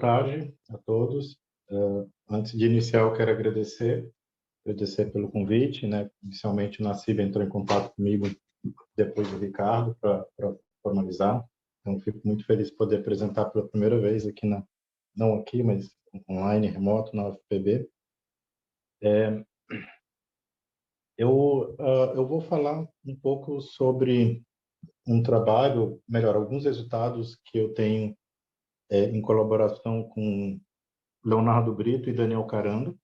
tarde a todos. Antes de iniciar, eu quero agradecer pelo convite, né? Inicialmente, o Nassib entrou em contato comigo, depois o Ricardo, para formalizar. Então, fico muito feliz de poder apresentar pela primeira vez aqui, não aqui, mas online, remoto, na UFPB. Eu vou falar um pouco sobre um trabalho, melhor, alguns resultados que eu tenho em colaboração com Leonardo Brito e Daniel Carando.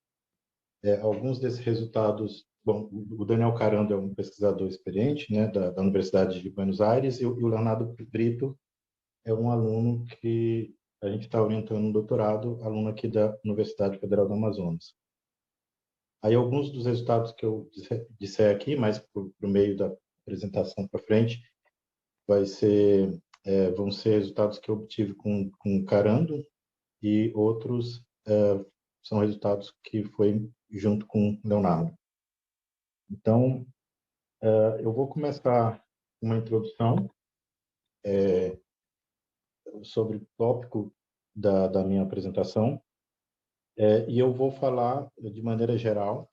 Alguns desses resultados, bom, o Daniel Carando é um pesquisador experiente, né, da Universidade de Buenos Aires, e o Leonardo Brito é um aluno que a gente está orientando no doutorado, aluno aqui da Universidade Federal do Amazonas. Aí alguns dos resultados que eu disser aqui, mais por meio da apresentação para frente, vão ser resultados que eu obtive com Carando, e outros são resultados que foi junto com Leonardo. Então, eu vou começar uma introdução sobre o tópico da minha apresentação, e eu vou falar, de maneira geral,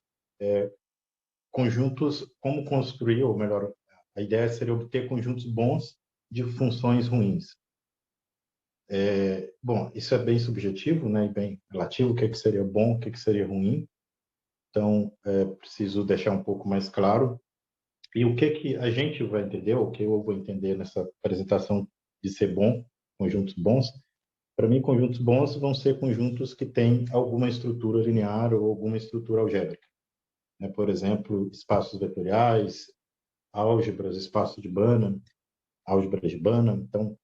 conjuntos, como construir, ou melhor, a ideia seria obter conjuntos bons de funções ruins. Bom, isso é bem subjetivo, né, e bem relativo, o que seria bom, o que seria ruim. Então, preciso deixar um pouco mais claro. E o que a gente vai entender, ou o que eu vou entender nessa apresentação de ser bom, conjuntos bons? Para mim, conjuntos bons vão ser conjuntos que têm alguma estrutura linear ou alguma estrutura algébrica, né? Por exemplo, espaços vetoriais, álgebras, espaço de Banach, álgebra de Banach. Então,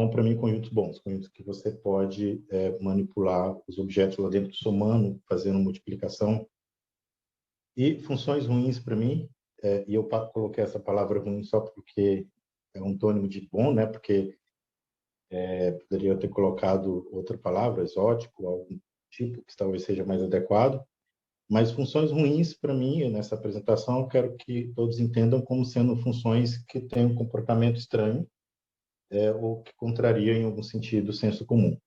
para mim, conjuntos bons, conjuntos que você pode manipular os objetos lá dentro, somando, fazendo multiplicação. E funções ruins, para mim, e eu coloquei essa palavra ruim só porque é um antônimo de bom, né? Porque poderia ter colocado outra palavra, exótico, algum tipo que talvez seja mais adequado. Mas funções ruins, para mim, nessa apresentação, eu quero que todos entendam como sendo funções que têm um comportamento estranho, ou que contraria, em algum sentido, o senso comum.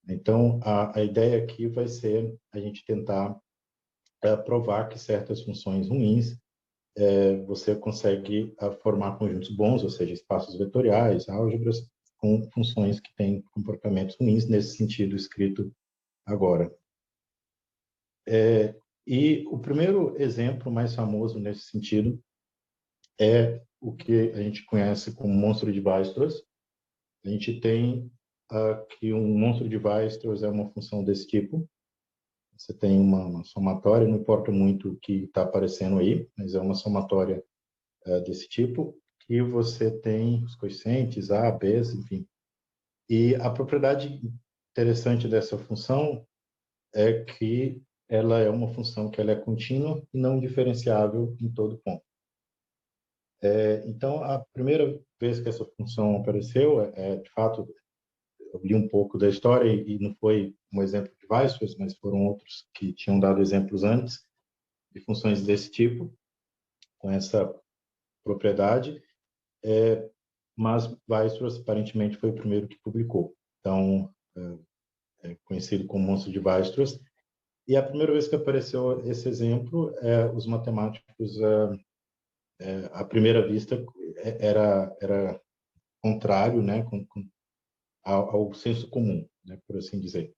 Então, a ideia aqui vai ser a gente tentar provar que certas funções ruins você consegue formar conjuntos bons, ou seja, espaços vetoriais, álgebras, com funções que têm comportamentos ruins, nesse sentido escrito agora. E o primeiro exemplo mais famoso nesse sentido é o que a gente conhece como monstro de Weierstrass. A gente tem que um monstro de Weierstrass é uma função desse tipo. Você tem uma somatória, não importa muito o que está aparecendo aí, mas é uma somatória desse tipo, que você tem os coeficientes A, B, enfim. E a propriedade interessante dessa função é que ela é uma função que ela é contínua e não diferenciável em todo ponto. Então, a primeira vez que essa função apareceu, de fato, eu li um pouco da história e não foi um exemplo de Weierstrass, mas foram outros que tinham dado exemplos antes de funções desse tipo, com essa propriedade, mas Weierstrass aparentemente foi o primeiro que publicou. Então, é conhecido como monstro de Weierstrass. E a primeira vez que apareceu esse exemplo, os matemáticos, à primeira vista, era contrário, né, ao senso comum, né, por assim dizer.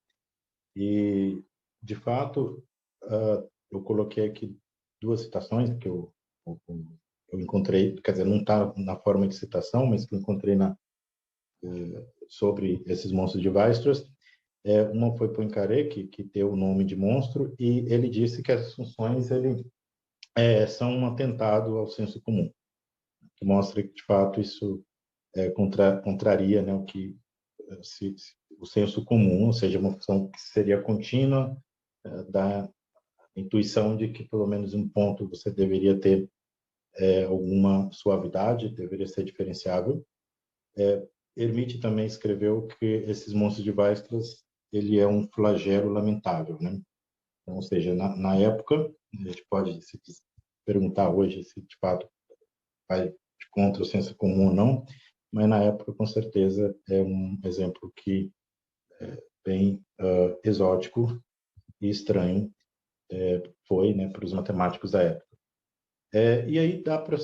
E, de fato, eu coloquei aqui duas citações que eu encontrei, quer dizer, não está na forma de citação, mas que eu encontrei sobre esses monstros de Weierstrass. Uma foi Poincaré, que deu o nome de monstro, e ele disse que essas funções são um atentado ao senso comum, que mostra que, de fato, isso contraria, né, o senso comum, ou seja, uma função que seria contínua, da intuição de que, pelo menos em um ponto, você deveria ter alguma suavidade, deveria ser diferenciável. Hermite também escreveu que esses monstros de Weierstrass, ele é um flagelo lamentável, né? Então, ou seja, na época, a gente pode se perguntar hoje se de fato vai contra o senso comum ou não, mas na época, com certeza, é um exemplo que bem exótico e estranho foi, né, para os matemáticos da época. E aí dá para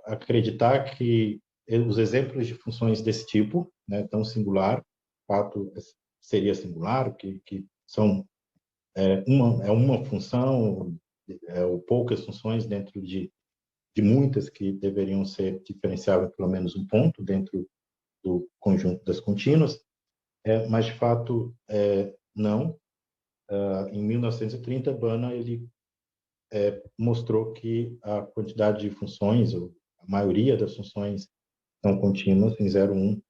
acreditar que os exemplos de funções desse tipo, né, tão singular, de fato seria singular, que são uma função, ou poucas funções dentro de muitas que deveriam ser diferenciáveis pelo menos um ponto dentro do conjunto das contínuas, mas de fato não. Em 1930, Banach ele mostrou que a quantidade de funções, ou a maioria das funções não contínuas em 0, 1,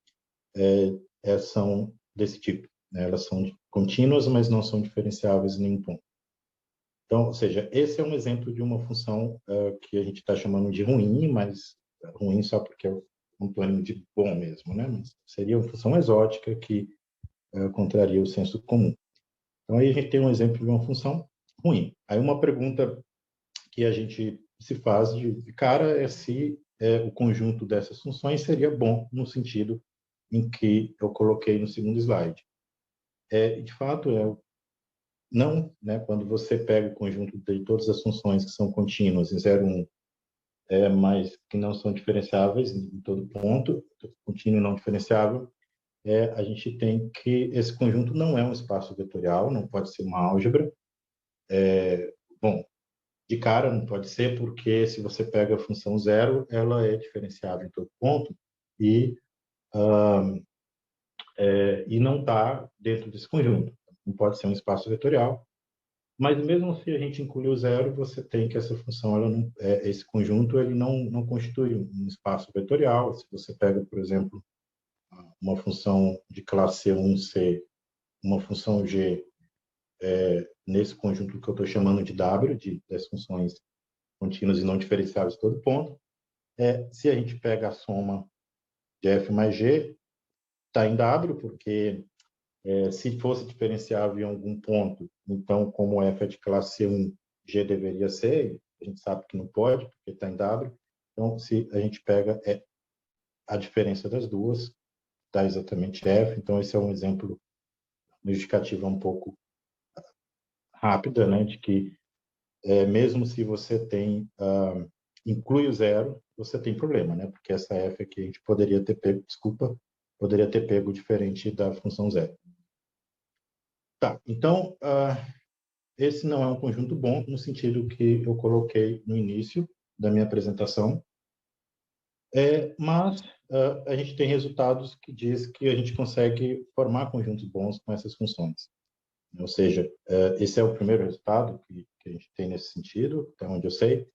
são desse tipo, né? Elas são contínuas, mas não são diferenciáveis em nenhum ponto. Então, ou seja, esse é um exemplo de uma função que a gente está chamando de ruim, mas ruim só porque é um plano de bom mesmo, né? Mas seria uma função exótica que contraria o senso comum. Então, aí a gente tem um exemplo de uma função ruim. Aí uma pergunta que a gente se faz de cara é se o conjunto dessas funções seria bom no sentido em que eu coloquei no segundo slide. De fato, não, né? Quando você pega o conjunto de todas as funções que são contínuas em 0, 1, mas que não são diferenciáveis em todo ponto, contínuo e não diferenciável, a gente tem que esse conjunto não é um espaço vetorial, não pode ser uma álgebra. Bom, de cara não pode ser, porque se você pega a função zero, ela é diferenciável em todo ponto e, e não está dentro desse conjunto. Não pode ser um espaço vetorial. Mas mesmo se a gente incluir o zero, você tem que essa função, ela não, esse conjunto, ele não constitui um espaço vetorial. Se você pega, por exemplo, uma função de classe C1C, uma função G, nesse conjunto que eu estou chamando de W, das funções contínuas e não diferenciáveis de todo ponto, se a gente pega a soma de F mais G, está em W, porque se fosse diferenciável em algum ponto, então, como F é de classe C1, G deveria ser, a gente sabe que não pode, porque está em W. Então, se a gente pega a diferença das duas, dá exatamente F. Então, esse é um exemplo, uma justificativa um pouco rápida, né, de que mesmo se você inclui o zero, você tem problema, né, porque essa F aqui a gente poderia ter pego, poderia ter pego diferente da função zero. Tá, então, esse não é um conjunto bom no sentido que eu coloquei no início da minha apresentação, mas a gente tem resultados que diz que a gente consegue formar conjuntos bons com essas funções. Ou seja, esse é o primeiro resultado que a gente tem nesse sentido, até onde eu sei,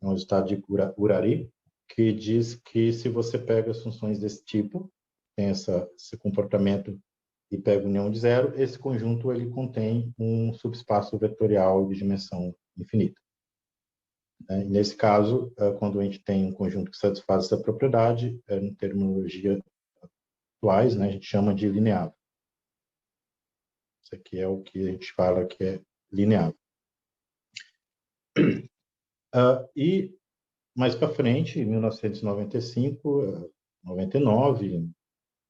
é um resultado de Gurari, que diz que se você pega as funções desse tipo, tem esse comportamento e pega união de zero, esse conjunto ele contém um subespaço vetorial de dimensão infinita. Nesse caso, quando a gente tem um conjunto que satisfaz essa propriedade, em terminologia atuais, né, a gente chama de lineável. Isso aqui é o que a gente fala que é lineável. E mais para frente, em 1995, 99,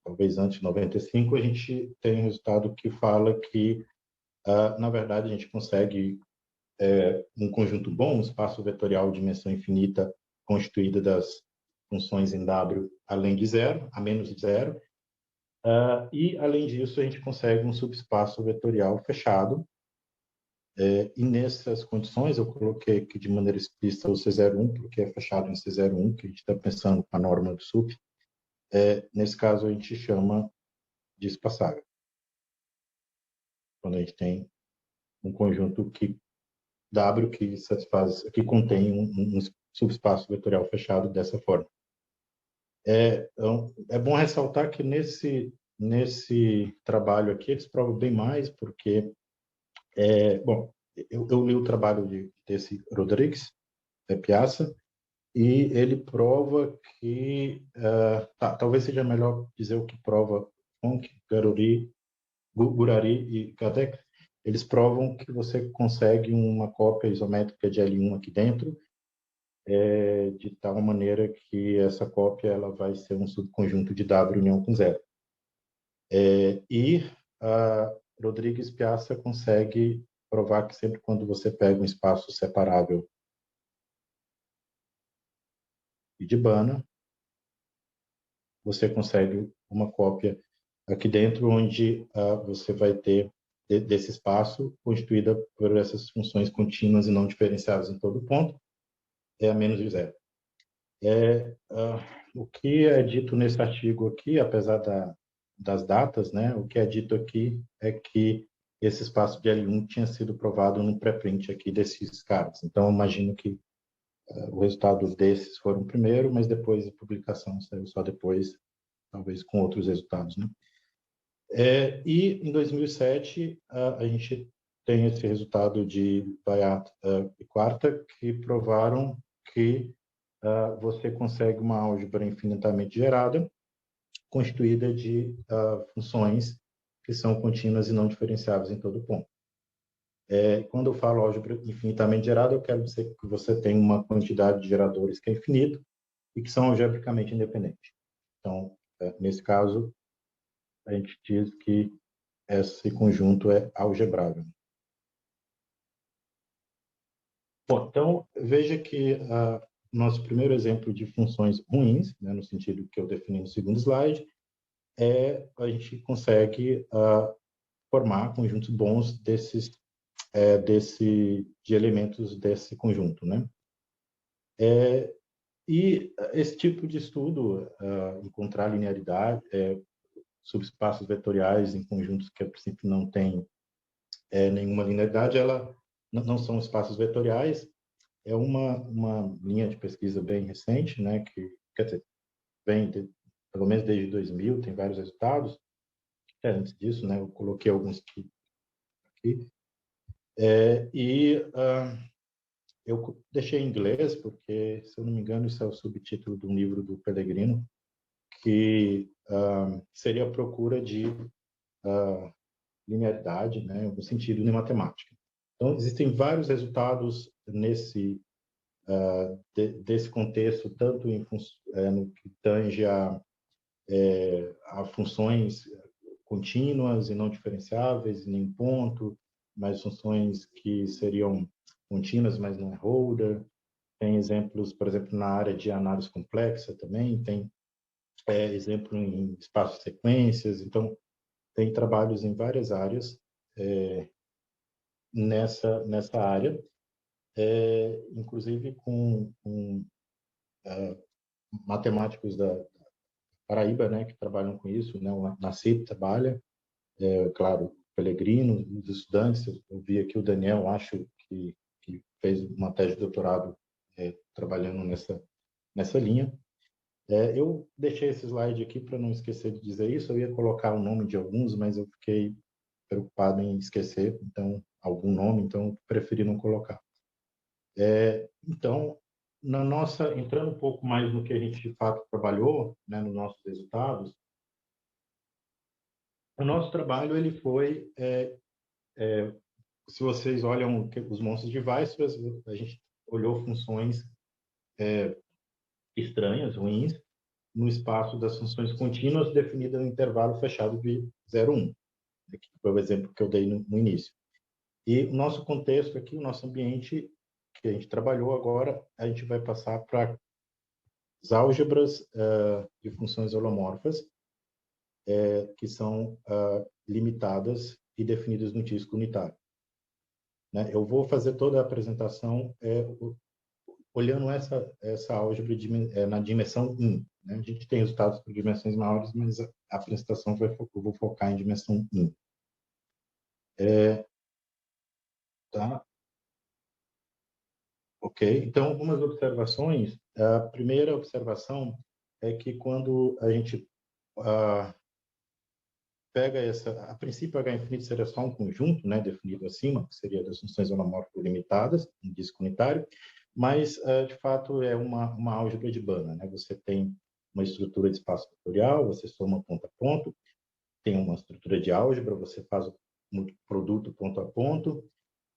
talvez antes de 95, a gente tem um resultado que fala que, na verdade, a gente consegue um conjunto bom, um espaço vetorial de dimensão infinita constituído das funções em W além de zero, a menos de zero, e, além disso, a gente consegue um subespaço vetorial fechado. E nessas condições, eu coloquei aqui de maneira explícita o C01, porque é fechado em C01, que a gente está pensando com a norma do SUP. Nesse caso, a gente chama de espaçável. Quando a gente tem um conjunto W que contém um subespaço vetorial fechado dessa forma. Então, é bom ressaltar que nesse trabalho aqui eles provam bem mais, porque, bom, eu li o trabalho desse Rodrigues, Piazza, e ele prova que, talvez seja melhor dizer o que prova Funk, Gurari e Kardec. Eles provam que você consegue uma cópia isométrica de L1 aqui dentro, de tal maneira que essa cópia ela vai ser um subconjunto de W união com zero. E Rodrigues Piazza consegue provar que sempre quando você pega um espaço separável e de Banach, você consegue uma cópia aqui dentro, onde você vai ter desse espaço constituída por essas funções contínuas e não diferenciadas em todo ponto, é a menos de zero. O que é dito nesse artigo aqui, apesar das datas, né, o que é dito aqui é que esse espaço de L1 tinha sido provado no pré-print aqui desses caras. Então, imagino que o resultado desses foram primeiro, mas depois a publicação saiu só depois, talvez com outros resultados, né? E em 2007 a gente tem esse resultado de Bayat e Quarta, que provaram que você consegue uma álgebra infinitamente gerada, constituída de funções que são contínuas e não diferenciáveis em todo ponto. Quando eu falo álgebra infinitamente gerada, eu quero dizer que você tem uma quantidade de geradores que é infinito e que são algebricamente independentes. Então, nesse caso, a gente diz que esse conjunto é algebrável. Bom, então, veja que nosso primeiro exemplo de funções ruins, né, no sentido que eu defini no segundo slide, a gente consegue formar conjuntos bons de elementos desse conjunto, né? E esse tipo de estudo, encontrar linearidade, subespaços vetoriais em conjuntos que a princípio não têm nenhuma linearidade, ela não são espaços vetoriais, é uma linha de pesquisa bem recente, né, que, quer dizer, vem pelo menos desde 2000, tem vários resultados. Antes disso, né, eu coloquei alguns aqui. Eu deixei em inglês, porque, se eu não me engano, isso é o subtítulo de um livro do Pellegrino, que seria a procura de linearidade, né, no sentido de matemática. Então, existem vários resultados desse contexto, tanto no que tange a funções contínuas e não diferenciáveis em nenhum ponto, mas funções que seriam contínuas, mas não é holder. Tem exemplos, por exemplo, na área de análise complexa também, tem exemplo em espaços sequências. Então, tem trabalhos em várias áreas nessa área, inclusive com matemáticos da Paraíba, né, que trabalham com isso, né, o Nassib trabalha, claro, Pellegrino, os estudantes, eu vi aqui o Daniel, acho que fez uma tese de doutorado trabalhando nessa linha. Eu deixei esse slide aqui para não esquecer de dizer isso, eu ia colocar o nome de alguns, mas eu fiquei preocupado em esquecer, então, algum nome, então preferi não colocar. Então, entrando um pouco mais no que a gente de fato trabalhou, né, nos nossos resultados, o nosso trabalho ele foi, se vocês olham os monstros de Weisbach, a gente olhou funções estranhas, ruins, no espaço das funções contínuas definidas no intervalo fechado de 0, 1, que foi o exemplo que eu dei no início. E o nosso contexto aqui, o nosso ambiente que a gente trabalhou agora, a gente vai passar para as álgebras de funções holomorfas, que são limitadas e definidas no disco unitário. Né? Eu vou fazer toda a apresentação olhando essa álgebra na dimensão 1. Né? A gente tem resultados por dimensões maiores, mas a apresentação eu vou focar em dimensão 1. Tá? Ok? Então, algumas observações. A primeira observação é que quando a gente pega a princípio, H infinito seria só um conjunto, né, definido acima, que seria das funções holomórficas limitadas, um disco unitário, mas, de fato, é uma álgebra de Banach, né? Você tem uma estrutura de espaço vetorial, você soma ponto a ponto, tem uma estrutura de álgebra, você faz o produto ponto a ponto,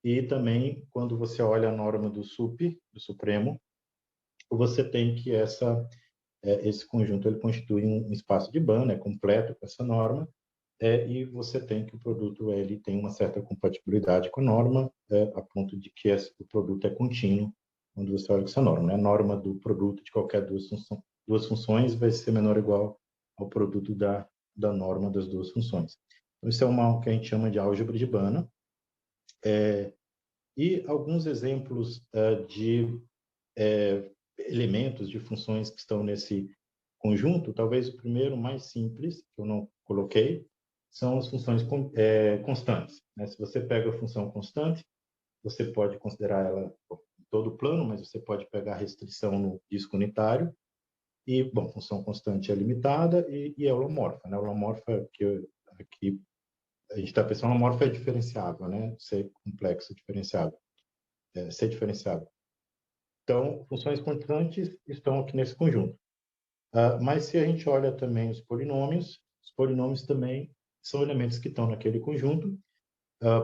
e também, quando você olha a norma do Supremo, você tem que esse conjunto ele constitui um espaço de Banach, é completo com essa norma, e você tem que o produto ele tem uma certa compatibilidade com a norma, a ponto de que o produto é contínuo quando você olha com essa norma. Né? A norma do produto de qualquer duas funções vai ser menor ou igual ao produto da norma das duas funções. Então, isso é o que a gente chama de álgebra de Banach. E alguns exemplos de elementos de funções que estão nesse conjunto, talvez o primeiro mais simples, que eu não coloquei, são as funções constantes. Né? Se você pega a função constante, você pode considerar ela em todo o plano, mas você pode pegar a restrição no disco unitário. E, bom, função constante é limitada e é holomorfa. Né? Holomorfa, aqui a gente está pensando, holomorfa é diferenciável, né? Ser complexo diferenciável. Ser diferenciável. Então, funções constantes estão aqui nesse conjunto. Mas se a gente olha também os polinômios também são elementos que estão naquele conjunto.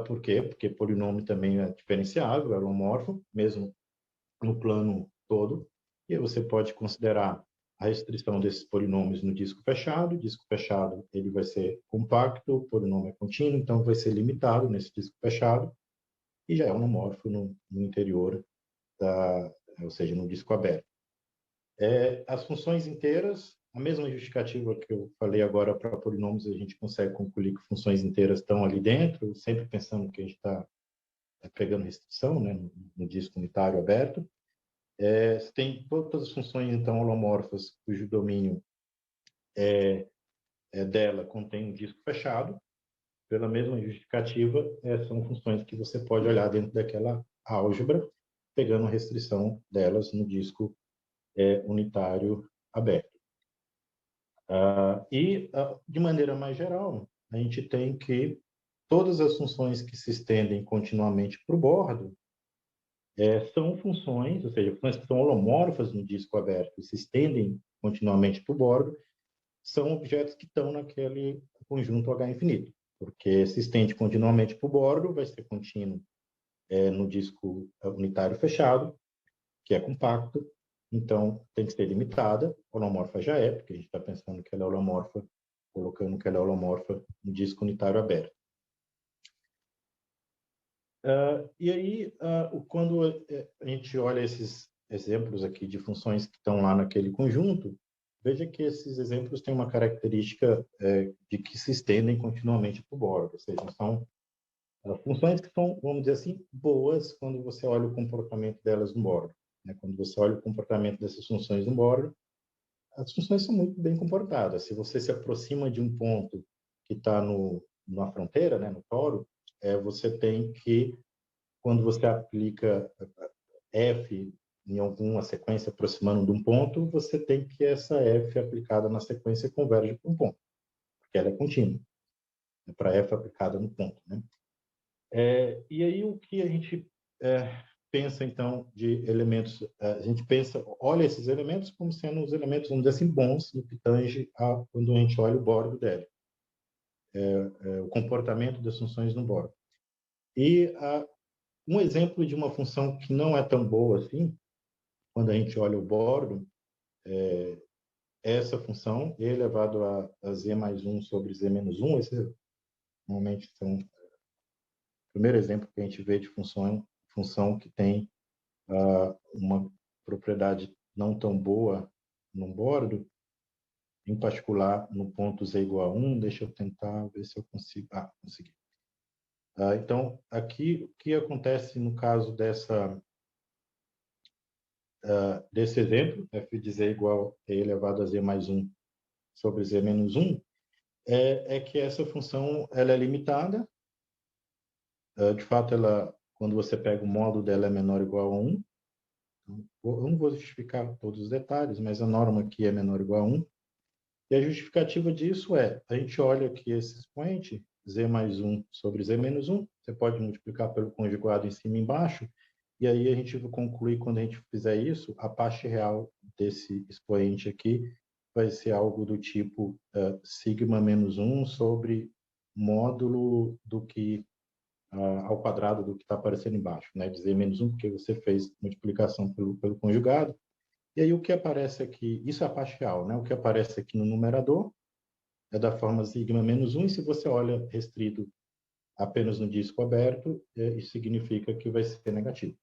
Por quê? Porque polinômio também é diferenciável, é holomorfo, mesmo no plano todo. E aí você pode considerar a restrição desses polinômios no disco fechado. O disco fechado ele vai ser compacto, o polinômio é contínuo, então vai ser limitado nesse disco fechado. E já é holomorfo no interior, ou seja, no disco aberto. As funções inteiras, a mesma justificativa que eu falei agora para polinômios, a gente consegue concluir que funções inteiras estão ali dentro, sempre pensando que a gente está pegando restrição, né, no disco unitário aberto. Tem todas as funções, então, holomorfas, cujo domínio dela contém um disco fechado. Pela mesma justificativa, são funções que você pode olhar dentro daquela álgebra, pegando a restrição delas no disco unitário aberto. De maneira mais geral, a gente tem que todas as funções que se estendem continuamente para o bordo são funções, ou seja, funções que são holomorfas no disco aberto e se estendem continuamente para o bordo, são objetos que estão naquele conjunto H infinito, porque se estende continuamente para o bordo, vai ser contínuo no disco unitário fechado, que é compacto, então tem que ser limitada. Holomorfa já é, porque a gente está pensando que ela é holomorfa, colocando que ela é holomorfa no disco unitário aberto. E aí, quando a gente olha esses exemplos aqui de funções que estão lá naquele conjunto, veja que esses exemplos têm uma característica de que se estendem continuamente para o bordo, ou seja, são funções que são, vamos dizer assim, boas quando você olha o comportamento delas no bordo. Né? Quando você olha o comportamento dessas funções no bordo, as funções são muito bem comportadas. Se você se aproxima de um ponto que está na fronteira, né, no toro, você tem que, quando você aplica f em alguma sequência aproximando de um ponto, você tem que essa f aplicada na sequência converge para um ponto, porque ela é contínua, para f aplicada no ponto. Né? E aí o que a gente pensa, então, de elementos, a gente olha esses elementos como sendo os elementos, vamos dizer assim, bons no que tange quando a gente olha o bordo dele, o comportamento das funções no bordo. E um exemplo de uma função que não é tão boa assim, quando a gente olha o bordo, essa função, e elevado a z mais 1 sobre z menos 1, esse normalmente são o primeiro exemplo que a gente vê de função que tem uma propriedade não tão boa no bordo, em particular no ponto z igual a 1. Deixa eu tentar ver se eu consigo. Consegui. Então, aqui, o que acontece no caso desse exemplo, f de z igual a e elevado a z mais 1 sobre z menos 1, é que essa função ela é limitada. De fato, quando você pega o módulo dela é menor ou igual a 1. Eu não vou justificar todos os detalhes, mas a norma aqui é menor ou igual a 1. E a justificativa disso a gente olha aqui esse expoente, z mais 1 sobre z menos 1, você pode multiplicar pelo conjugado em cima e embaixo, e aí a gente vai concluir, quando a gente fizer isso, a parte real desse expoente aqui vai ser algo do tipo sigma menos 1 sobre módulo do que ao quadrado do que está aparecendo embaixo, né? De z menos 1, porque você fez multiplicação pelo conjugado. E aí o que aparece aqui, isso é a parte real, né? O que aparece aqui no numerador é da forma sigma -1, e se você olha restrito apenas no disco aberto, isso significa que vai ser negativo.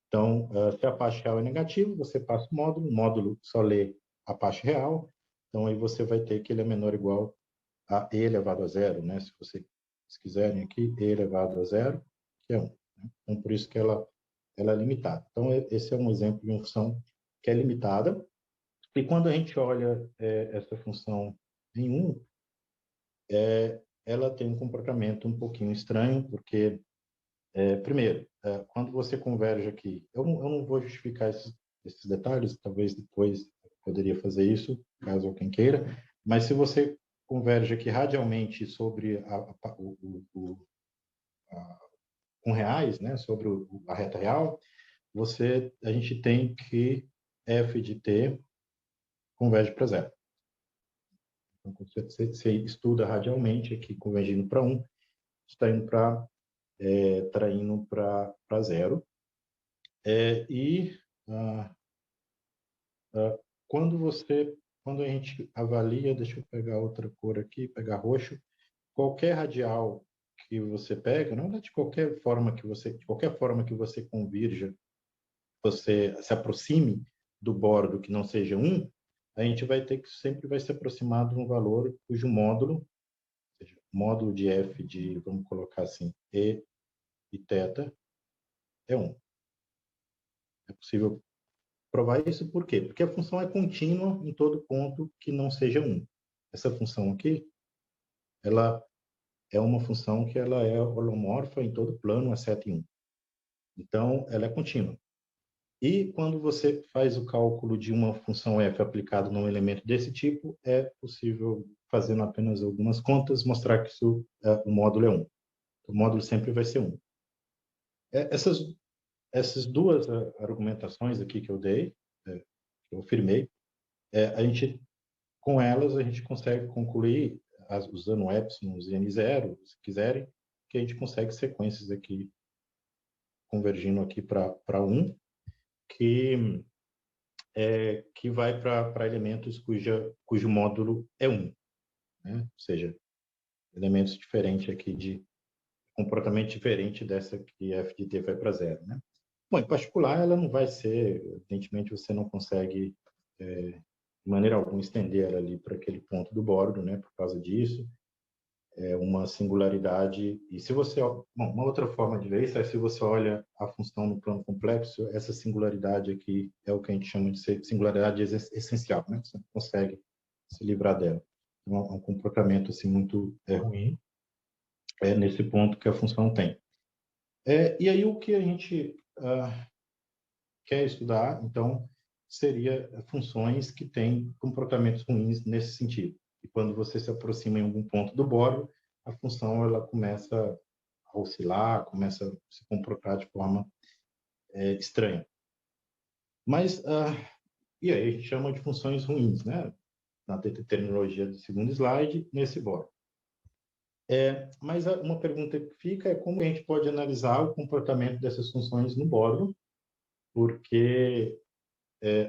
Então, se a parte real é negativa, você passa o módulo só lê a parte real, então aí você vai ter que ele é menor ou igual a e elevado a zero, né? Se vocês quiserem aqui, e elevado a zero, que é 1. Né? Então, por isso que ela é limitada. Então, esse é um exemplo de uma função que é limitada, e quando a gente olha essa função em 1, ela tem um comportamento um pouquinho estranho, porque, primeiro, quando você converge aqui, eu não vou justificar esses detalhes, talvez depois poderia fazer isso, caso alguém queira, mas se você converge aqui radialmente sobre com reais, né, sobre a reta real, a gente tem que f de t converge para zero. Então, quando você estuda radialmente aqui, convergindo para 1, está indo para zero. E quando a gente avalia, deixa eu pegar outra cor aqui, pegar roxo, qualquer radial que você pega, não é de qualquer forma que você convirja, você se aproxime do bordo que não seja 1, a gente vai ter que sempre vai se aproximar de um valor cujo módulo, ou seja, módulo de f de, vamos colocar assim, e θ é 1. É possível provar isso por quê? Porque a função é contínua em todo ponto que não seja 1. Essa função aqui, ela é uma função que ela é holomorfa em todo plano, exceto em 1. Então, ela é contínua. E quando você faz o cálculo de uma função f aplicada num elemento desse tipo, é possível, fazendo apenas algumas contas, mostrar que o módulo é 1. O módulo sempre vai ser 1. Essas duas argumentações aqui que eu dei, que eu afirmei, com elas a gente consegue concluir, usando o epsilon, os n0, se quiserem, que a gente consegue sequências aqui, convergindo aqui para 1, que vai para elementos cujo módulo é 1, né? Ou seja, elementos diferentes aqui de comportamento diferente dessa que f de t vai para zero, né? Bom, em particular, ela não vai ser, evidentemente, você não consegue, de maneira alguma, estender ela ali para aquele ponto do bordo, né? Por causa disso, é uma singularidade. E se você, bom, uma outra forma de ver isso é se você olha a função no plano complexo, essa singularidade aqui é o que a gente chama de singularidade essencial, né? Você não consegue se livrar dela. Então, é um comportamento assim muito ruim nesse ponto que a função tem. E aí o que a gente quer estudar, então, seria funções que têm comportamentos ruins nesse sentido. E quando você se aproxima em algum ponto do bordo, a função ela começa a oscilar, começa a se comportar de forma estranha. Mas, e aí a gente chama de funções ruins, né? Na terminologia do segundo slide, nesse bordo. Mas uma pergunta que fica é como a gente pode analisar o comportamento dessas funções no bordo, porque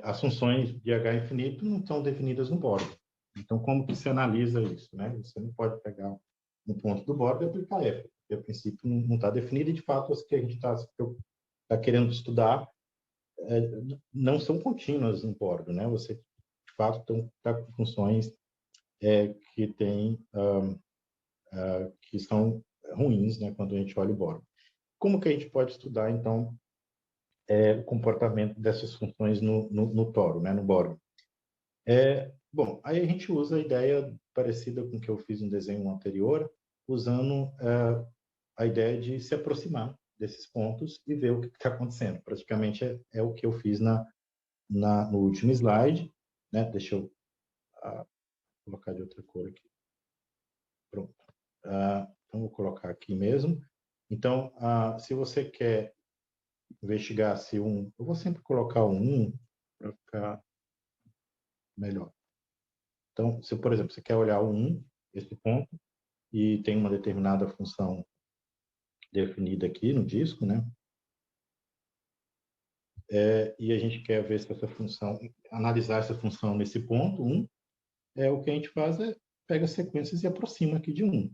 as funções de H infinito não estão definidas no bordo. Então, como que se analisa isso, né? Você não pode pegar um ponto do bordo e aplicar F, porque a princípio não está definido e, de fato, as que a gente está querendo estudar não são contínuas no bordo, né? Você, de fato, está com funções que tem que são ruins, né? Quando a gente olha o bordo. Como que a gente pode estudar, então, o comportamento dessas funções no toro, né? No bordo? Bom, aí a gente usa a ideia parecida com que eu fiz no desenho anterior, usando a ideia de se aproximar desses pontos e ver o que está acontecendo. Praticamente é o que eu fiz no último slide, né? Deixa eu colocar de outra cor aqui. Pronto. Então, vou colocar aqui mesmo. Então, se você quer investigar se eu vou sempre colocar um 1 para ficar melhor. Então, se, por exemplo, você quer olhar o 1, esse ponto, e tem uma determinada função definida aqui no disco, né? E a gente quer ver se essa função, analisar essa função nesse ponto 1, o que a gente faz é pega sequências e aproxima aqui de 1.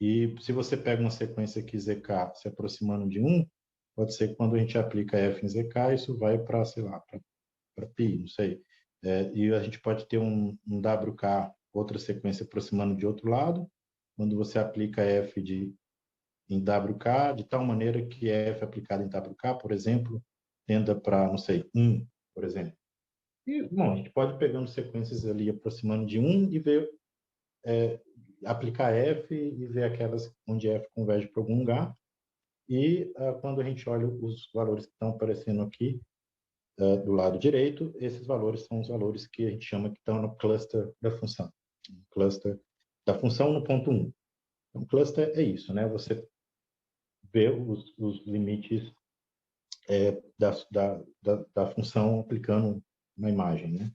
E se você pega uma sequência aqui ZK se aproximando de 1, pode ser que quando a gente aplica F em ZK, isso vai para, sei lá, para pi, não sei. E a gente pode ter um WK, outra sequência aproximando de outro lado, quando você aplica F em WK, de tal maneira que F aplicado em WK, por exemplo, tenda para, não sei, 1, por exemplo. E, bom, a gente pode pegando sequências ali aproximando de 1 e ver, aplicar F e ver aquelas onde F converge para algum lugar. E quando a gente olha os valores que estão aparecendo aqui, do lado direito, esses valores são os valores que a gente chama que estão no cluster da função. Cluster da função no ponto 1. Então, cluster é isso, né? Você vê os limites da função aplicando uma imagem, né?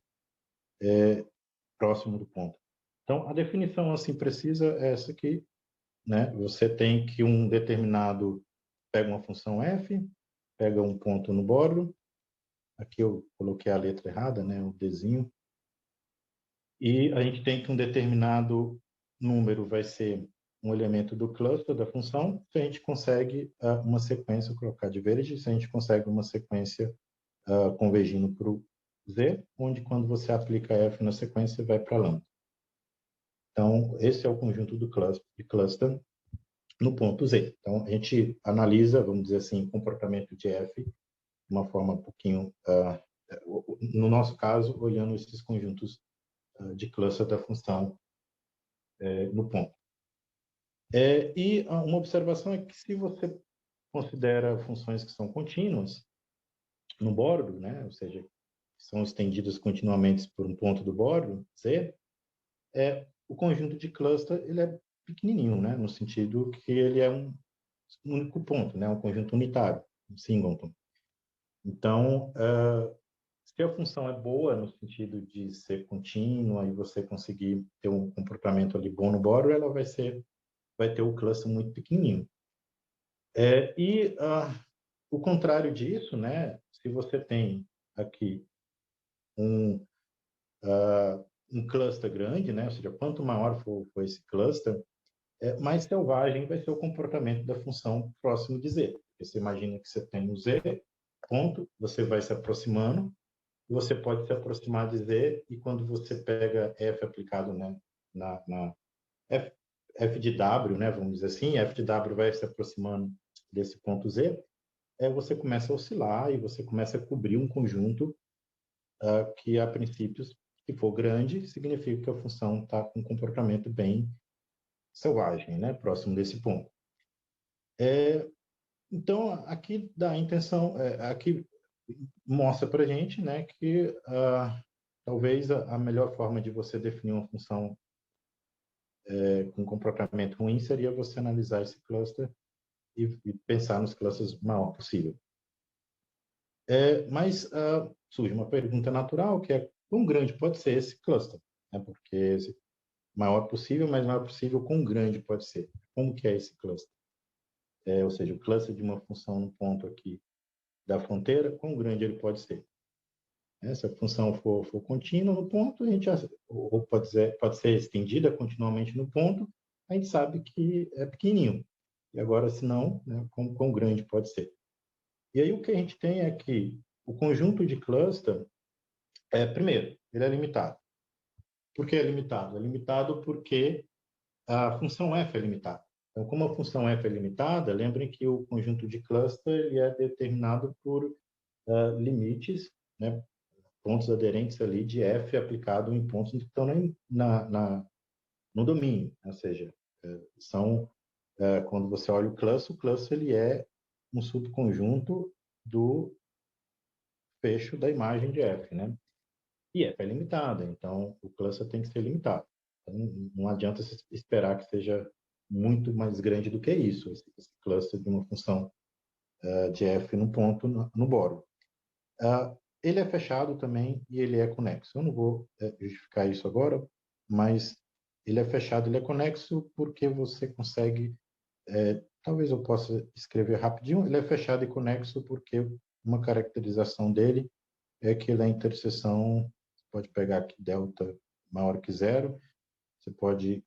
Próximo do ponto. Então, a definição assim precisa é essa aqui, né? Você tem que um determinado pega uma função f, pega um ponto no bordo, aqui eu coloquei a letra errada, né? O desenho. E a gente tem que um determinado número vai ser um elemento do cluster da função, se a gente consegue uma sequência, vou colocar de verde, se a gente consegue uma sequência convergindo para o Z, onde quando você aplica F na sequência, vai para lambda. Então, esse é o conjunto do cluster no ponto Z. Então, a gente analisa, vamos dizer assim, o comportamento de F de uma forma um pouquinho, no nosso caso, olhando esses conjuntos de cluster da função no ponto. E uma observação é que se você considera funções que são contínuas no bordo, né, ou seja, são estendidas continuamente por um ponto do bordo, Z, o conjunto de cluster ele é pequenininho, né, no sentido que ele é um único ponto, né, um conjunto unitário, um singleton. Então, se a função é boa no sentido de ser contínua e você conseguir ter um comportamento ali bom no bordo, ela vai ter o cluster muito pequenininho. O contrário disso, né, se você tem aqui um cluster grande, né, ou seja, quanto maior for esse cluster, mais selvagem vai ser o comportamento da função próximo de Z. Você imagina que você tem um Z, ponto, você vai se aproximando, você pode se aproximar de Z, e quando você pega F aplicado, né, na F de W, né, vamos dizer assim, F de W vai se aproximando desse ponto Z, você começa a oscilar e você começa a cobrir um conjunto que, a princípio, se for grande, significa que a função está com um comportamento bem selvagem, né, próximo desse ponto. Então, aqui dá a intenção, aqui mostra para a gente, né, que talvez a melhor forma de você definir uma função com comportamento ruim seria você analisar esse cluster e pensar nos clusters maior possível. Mas surge uma pergunta natural, que é quão grande pode ser esse cluster? Né? Porque maior possível, mas maior possível quão grande pode ser? Como que é esse cluster? Ou seja, o cluster de uma função no ponto aqui da fronteira, quão grande ele pode ser? Se a função for contínua no ponto, a gente ou pode ser estendida continuamente no ponto, a gente sabe que é pequenininho. E agora, se não, né, quão grande pode ser? E aí o que a gente tem é que o conjunto de cluster, primeiro, ele é limitado. Por que é limitado? É limitado porque a função f é limitada. Então, como a função f é limitada, lembrem que o conjunto de cluster ele é determinado por limites, né, pontos aderentes ali de f aplicado em pontos que estão no domínio. Ou seja, quando você olha o cluster ele é um subconjunto do fecho da imagem de f, né? E f é limitada, então o cluster tem que ser limitado. Então, não adianta esperar que seja muito mais grande do que isso, esse cluster de uma função de f no ponto no bordo. Ele é fechado também e ele é conexo. Eu não vou justificar isso agora, mas ele é fechado, ele é conexo porque você consegue, talvez eu possa escrever rapidinho, ele é fechado e conexo porque uma caracterização dele é que ele é a interseção, pode pegar aqui delta maior que zero. Você pode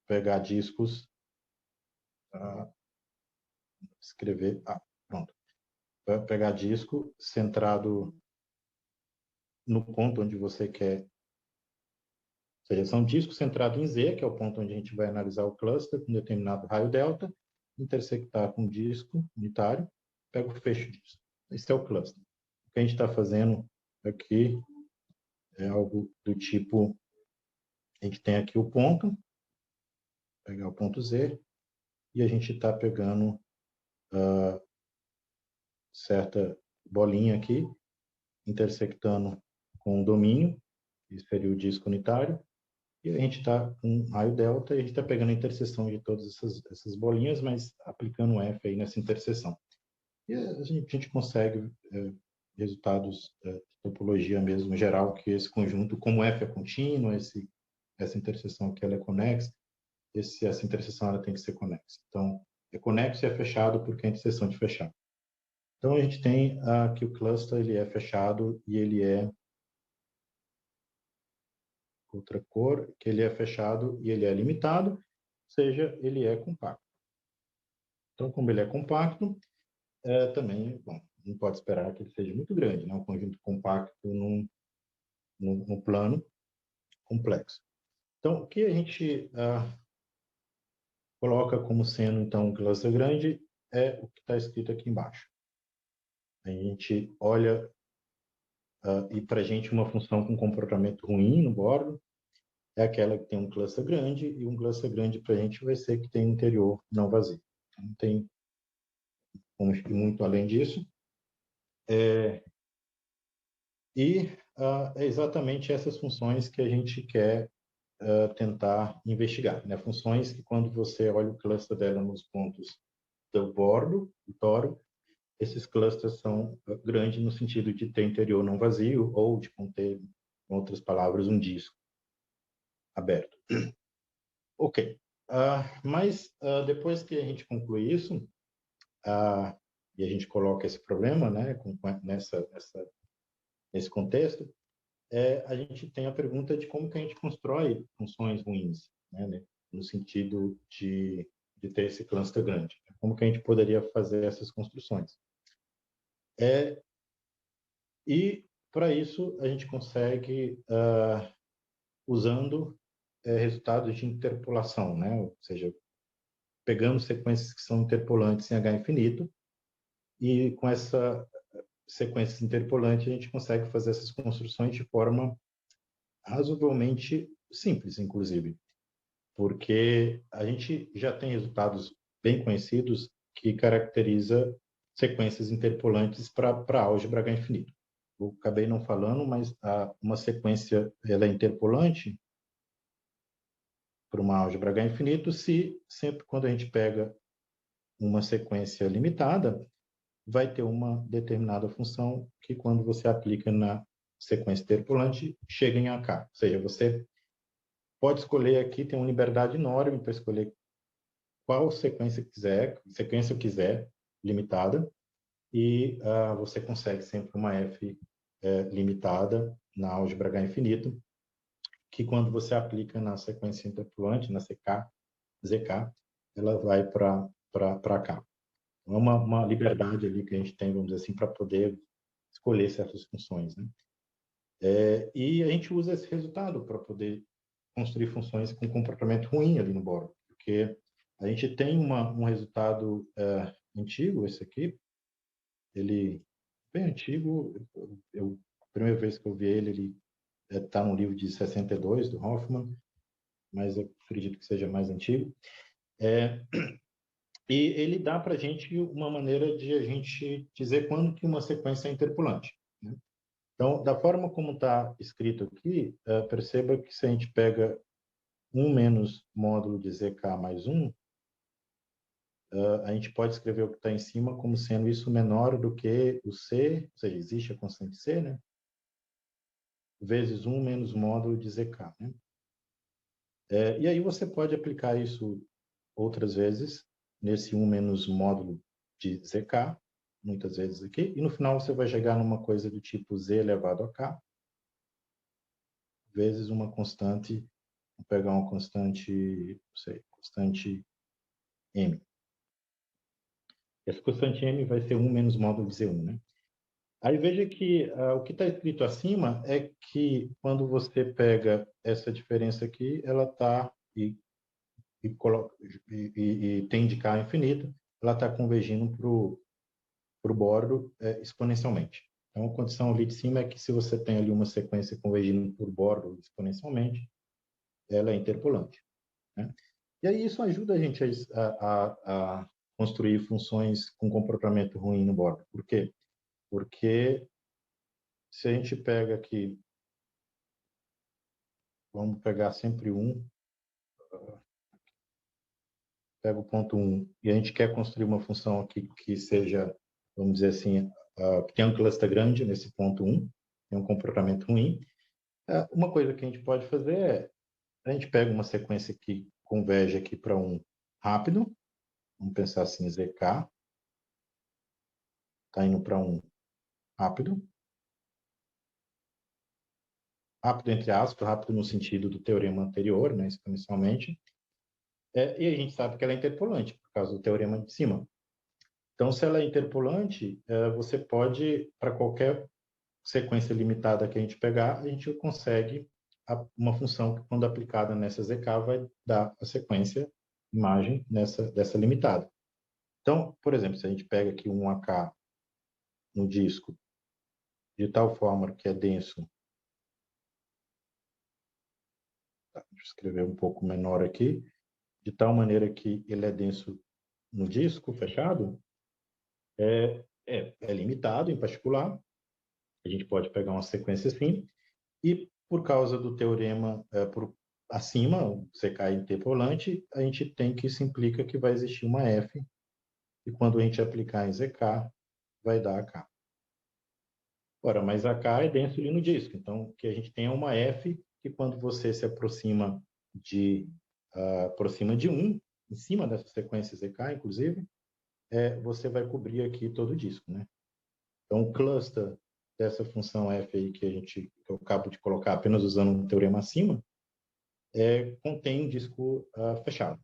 pegar discos, escrever, pronto. Vai pegar disco centrado no ponto onde você quer. Ou seja, são discos centrados em Z, que é o ponto onde a gente vai analisar o cluster com determinado raio delta, intersectar com o disco unitário, pega o fecho disso. Esse é o cluster. O que a gente está fazendo aqui é algo do tipo, a gente tem aqui o ponto, pegar o ponto Z, e a gente está pegando certa bolinha aqui, intersectando com o domínio, que seria o disco unitário, e a gente está com um raio delta e a gente está pegando a interseção de todas essas bolinhas, mas aplicando F aí nessa interseção. E a gente consegue resultados de topologia mesmo, em geral, que esse conjunto, como F é contínuo, essa interseção aqui ela é conexa, essa interseção ela tem que ser conexa. Então, é conexo e é fechado porque é a interseção de fechado. Então, a gente tem que o cluster ele é fechado e ele é outra cor, que ele é fechado e ele é limitado, ou seja, ele é compacto. Então, como ele é compacto, também, bom, não pode esperar que ele seja muito grande, né? Um conjunto compacto num plano complexo. Então, o que a gente coloca como sendo, então, um cluster grande é o que está escrito aqui embaixo. A gente olha, e para a gente uma função com comportamento ruim no bordo é aquela que tem um cluster grande, e um cluster grande para a gente vai ser que tem um interior não vazio. Não tem como ir muito além disso. É exatamente essas funções que a gente quer tentar investigar, né? Funções que, quando você olha o cluster dela nos pontos do bordo, do toro, esses clusters são grandes no sentido de ter interior não vazio ou de conter, em outras palavras, um disco aberto. Ok. Mas depois que a gente conclui isso, e a gente coloca esse problema, né, nesse contexto, a gente tem a pergunta de como que a gente constrói funções ruins, né, no sentido de ter esse cluster grande. Como que a gente poderia fazer essas construções? E, para isso, a gente consegue, usando resultados de interpolação, né, ou seja, pegando sequências que são interpolantes em H infinito, e com essa sequência interpolante a gente consegue fazer essas construções de forma razoavelmente simples, inclusive, porque a gente já tem resultados bem conhecidos que caracteriza sequências interpolantes para álgebra H infinito. Eu acabei não falando, mas uma sequência ela é interpolante para uma álgebra H infinito se sempre quando a gente pega uma sequência limitada, vai ter uma determinada função que, quando você aplica na sequência interpolante, chega em AK. Ou seja, você pode escolher aqui, tem uma liberdade enorme para escolher qual sequência quiser, limitada, e você consegue sempre uma F limitada na álgebra H infinito, que, quando você aplica na sequência interpolante, na ZK, ela vai para cá. É uma liberdade ali que a gente tem, vamos dizer assim, para poder escolher certas funções, né? E a gente usa esse resultado para poder construir funções com comportamento ruim ali no bordo, porque a gente tem um resultado antigo, esse aqui, ele bem antigo, a primeira vez que eu vi ele está no livro de 62, do Hoffman, mas eu acredito que seja mais antigo. E ele dá para a gente uma maneira de a gente dizer quando que uma sequência é interpolante, né? Então, da forma como está escrito aqui, perceba que, se a gente pega 1 menos módulo de ZK mais 1, a gente pode escrever o que está em cima como sendo isso menor do que o C, ou seja, existe a constante C, né? Vezes 1 menos módulo de ZK, né? E aí você pode aplicar isso outras vezes, nesse 1 menos módulo de ZK, muitas vezes aqui, e no final você vai chegar numa coisa do tipo Z elevado a K, vezes uma constante, vou pegar uma constante, não sei, constante m. Essa constante m vai ser 1 menos módulo de Z1, né? Aí veja que o que está escrito acima é que quando você pega essa diferença aqui, ela está e tem de K infinito, ela está convergindo para o bordo exponencialmente. Então, a condição ali de cima é que se você tem ali uma sequência convergindo por bordo exponencialmente, ela é interpolante, né? E aí isso ajuda a gente a construir funções com comportamento ruim no bordo. Por quê? Porque se a gente pega aqui, vamos pegar sempre pega o ponto 1, e a gente quer construir uma função aqui que seja, vamos dizer assim, que tenha um cluster grande nesse ponto 1, tem um comportamento ruim. Uma coisa que a gente pode fazer é, a gente pega uma sequência que converge aqui para um rápido, vamos pensar assim, ZK, está indo para um rápido, rápido entre aspas, rápido no sentido do teorema anterior, né, exponencialmente, e a gente sabe que ela é interpolante, por causa do teorema de cima. Então, se ela é interpolante, você pode, para qualquer sequência limitada que a gente pegar, a gente consegue uma função que, quando aplicada nessa ZK, vai dar a sequência imagem dessa limitada. Então, por exemplo, se a gente pega aqui um AK no disco, de tal forma que é denso, deixa eu escrever um pouco menor aqui, de tal maneira que ele é denso no disco fechado, é limitado em particular, a gente pode pegar uma sequência assim, e por causa do teorema por acima, o CK interpolante, a gente tem que isso implica que vai existir uma F, e quando a gente aplicar em ZK, vai dar AK. Ora, mas AK é denso ali no disco, então o que a gente tem é uma F que quando você se aproxima de 1, em cima dessa sequência ZK, inclusive, você vai cobrir aqui todo o disco, né? Então, o cluster dessa função f aí que eu acabo de colocar apenas usando um teorema acima, contém um disco fechado.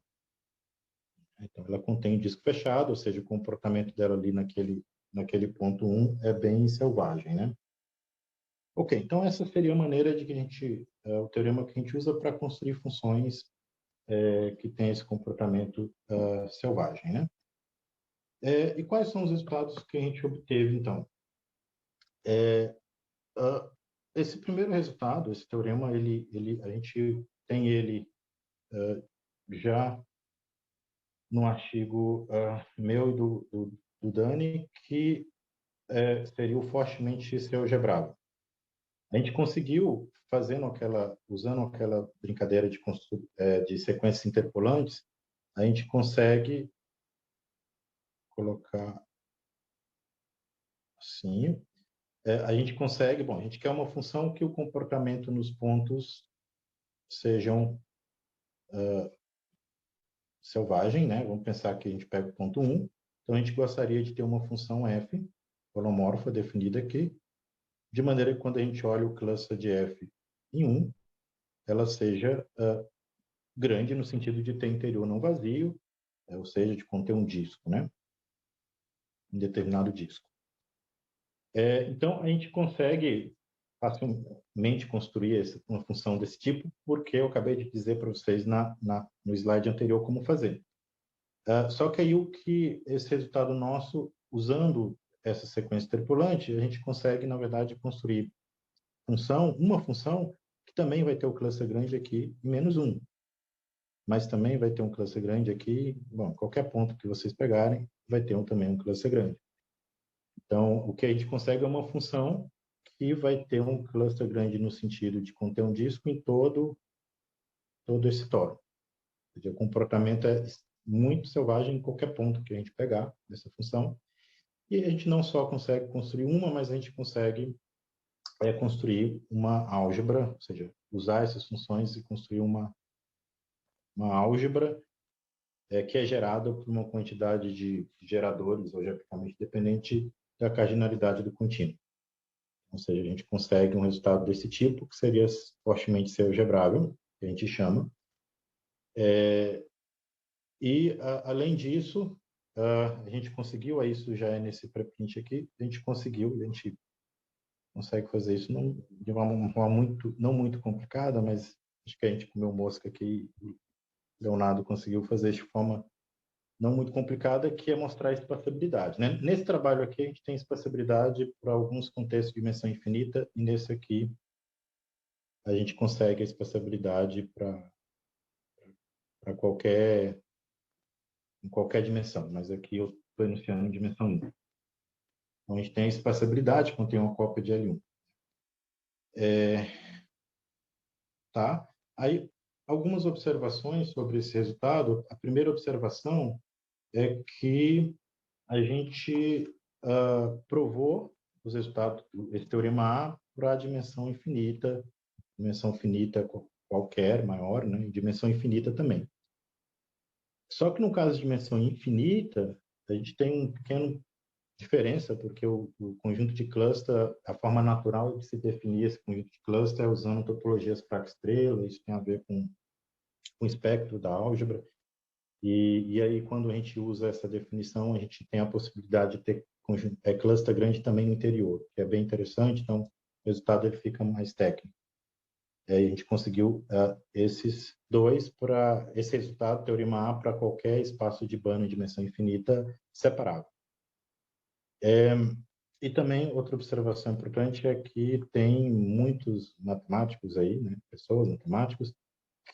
Então, ela contém um disco fechado, ou seja, o comportamento dela ali naquele ponto 1 é bem selvagem, né? Ok, então essa seria a maneira de que o teorema que a gente usa para construir funções que têm esse comportamento selvagem, né? E quais são os resultados que a gente obteve, então? Esse primeiro resultado, esse teorema, a gente tem ele já no artigo meu e do Dani, que seria o fortemente GeoGebrado. A gente conseguiu, usando aquela brincadeira de sequências interpolantes, a gente consegue colocar assim, a gente consegue, bom, a gente quer uma função que o comportamento nos pontos sejam selvagem, né? Vamos pensar que a gente pega o ponto 1, então a gente gostaria de ter uma função f holomorfa definida aqui, de maneira que quando a gente olha o cluster de f em 1, ela seja grande no sentido de ter interior não vazio, ou seja, de conter um disco, né? Um determinado disco. Então, a gente consegue facilmente construir uma função desse tipo, porque eu acabei de dizer para vocês no slide anterior como fazer. Só que aí esse resultado nosso, usando essa sequência tripulante, a gente consegue, na verdade, construir uma função que também vai ter o cluster grande aqui em -1. Mas também vai ter um cluster grande aqui, bom, qualquer ponto que vocês pegarem, vai ter também um cluster grande. Então, o que a gente consegue é uma função que vai ter um cluster grande no sentido de conter um disco em todo esse toro. O comportamento é muito selvagem em qualquer ponto que a gente pegar dessa função. E a gente não só consegue construir uma, mas a gente consegue construir uma álgebra, ou seja, usar essas funções e construir uma álgebra que é gerada por uma quantidade de geradores, algebricamente dependente da cardinalidade do contínuo. Ou seja, a gente consegue um resultado desse tipo, que seria fortemente ser algebrável, que a gente chama. Além disso, a gente conseguiu, aí isso já é nesse preprint aqui, a gente consegue fazer isso de uma forma não muito complicada, mas acho que a gente comeu mosca aqui e o Leonardo conseguiu fazer de forma não muito complicada, que é mostrar a espaciabilidade, né? Nesse trabalho aqui, a gente tem espaciabilidade para alguns contextos de dimensão infinita, e nesse aqui a gente consegue a espaciabilidade para em qualquer dimensão, mas aqui eu estou enunciando em dimensão 1. Então, a gente tem a espaciabilidade quando tem uma cópia de L1. Tá? Aí, algumas observações sobre esse resultado. A primeira observação é que a gente provou os resultados desse teorema A para a dimensão infinita qualquer, maior, né? E dimensão infinita também. Só que no caso de dimensão infinita, a gente tem uma pequena diferença, porque o conjunto de cluster, a forma natural de se definir esse conjunto de cluster é usando topologias Praga-Estrela, isso tem a ver com o espectro da álgebra. E aí, quando a gente usa essa definição, a gente tem a possibilidade de ter cluster grande também no interior, que é bem interessante, então o resultado ele fica mais técnico. Aí a gente conseguiu esses dois para esse resultado, teorema A, para qualquer espaço de Banach em dimensão infinita separado. E também outra observação importante é que tem muitos matemáticos aí, né, pessoas matemáticos,